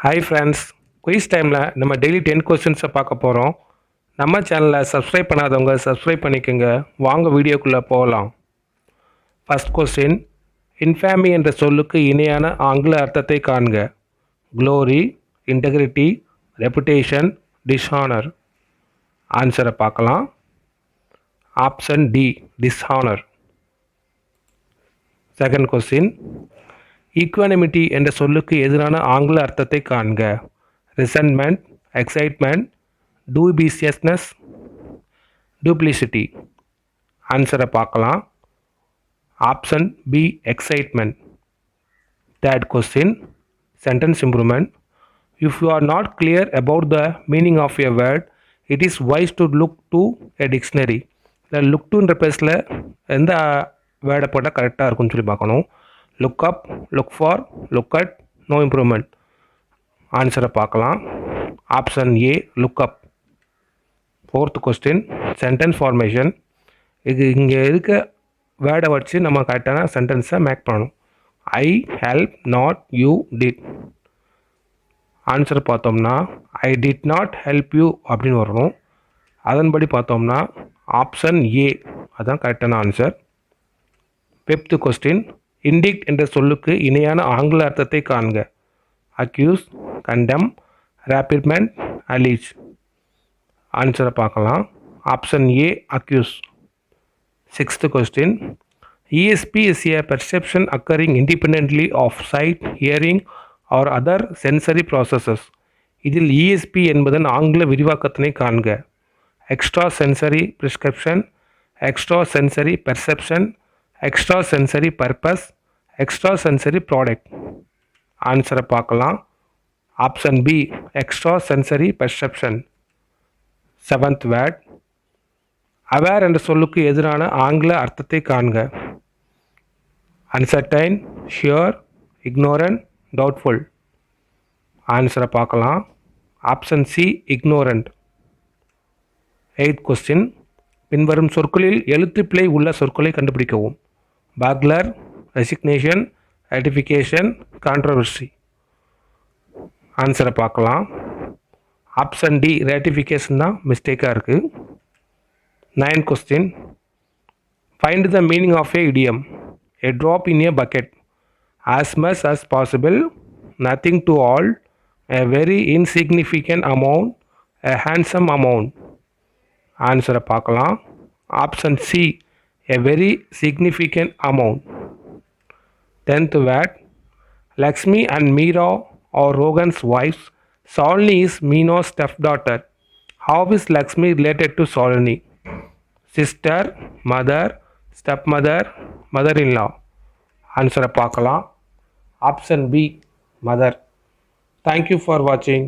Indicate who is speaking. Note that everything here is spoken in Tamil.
Speaker 1: ஹாய் ஃப்ரெண்ட்ஸ், குயிஸ் டைமில் நம்ம டெய்லி 10 கொஸ்டின்ஸை பார்க்க போகிறோம். நம்ம சேனலில் சப்ஸ்கிரைப் பண்ணாதவங்க சப்ஸ்கிரைப் பண்ணிக்கோங்க. வாங்க வீடியோக்குள்ளே போகலாம். ஃபர்ஸ்ட் கொஸ்டின், இன்ஃபேமி என்ற சொல்லுக்கு இணையான ஆங்கில அர்த்தத்தை காண்க. Glory, integrity, reputation, dishonour. ஆன்சரை பார்க்கலாம். Option D, dishonour. Second question, equanimity என்ற சொல்லுக்கு எதிரான ஆங்கில அர்த்தத்தை காண்க. Resentment, excitement, dubiousness, duplicity. ஆன்சரை பார்க்கலாம். Option B, excitement. Third question, sentence improvement. If you are not clear about the meaning of a word, it is wise to look to a dictionary. இல்லை லுக் டுன்ற பிளேஸில் எந்த வேர்டை போட்டால் கரெக்டாக இருக்குன்னு சொல்லி பார்க்கணும். Look up, look for, look at, no improvement. ஆன்சரை பார்க்கலாம். Option A, look up. Fourth question, sentence formation. இது இங்கே இருக்க வேர்டை வச்சு நம்ம கரெக்டான சென்டென்ஸை மேக் பண்ணணும். I help not, you did. Answer பார்த்தோம்னா I did not help you அப்படின்னு வரணும். அதன்படி பார்த்தோம்னா ஆப்ஷன் ஏ அதுதான் கரெக்டான ஆன்சர். ஃபிஃப்த் கொஸ்டின், இண்டிக்ட் என்ற சொல்லுக்கு இணையான ஆங்கில அர்த்தத்தை காண்க. Accuse, condemn, reprimand, allege. ஆன்சரை பார்க்கலாம். Option A, accuse. Sixth question, ESP is a perception occurring independently of sight, hearing or other sensory processes. இதில் ESP என்பதன் ஆங்கில விரிவாக்கத்தினை காண்க. Extra sensory prescription, extra sensory perception, extra sensory purpose, extra sensory product. ஆன்சரை பார்க்கலாம். Option B, extra sensory perception. Seventh word, aware என்ற சொல்லுக்கு எதிரான ஆங்கில அர்த்தத்தை காண்க. Uncertain, sure, ignorant, doubtful. ஆன்சரை பார்க்கலாம். Option C, ignorant. Eighth question, பின்வரும் சொற்களில் எழுத்துப்பிழை உள்ள சொற்களை கண்டுபிடிக்கவும். Burglar, resignation, ratification, controversy. ஆன்சரை பார்க்கலாம். ஆப்ஷன் டி, ரட்டிஃபிகேஷன் தான் மிஸ்டேக்காக இருக்குது. Ninth question, find the meaning of a idiom. A drop in a bucket, as much as possible, nothing to all, a very insignificant amount, a handsome amount. ஆன்சரை பார்க்கலாம். Option C, a very significant amount. 10th word, Lakshmi and Meera are Rogan's wives. Salini is Meena's stepdaughter. How is Lakshmi related to Salini? Sister, mother, stepmother, mother-in-law. ஆன்சரை பார்க்கலாம். Option B, mother. Thank you for வாட்சிங்.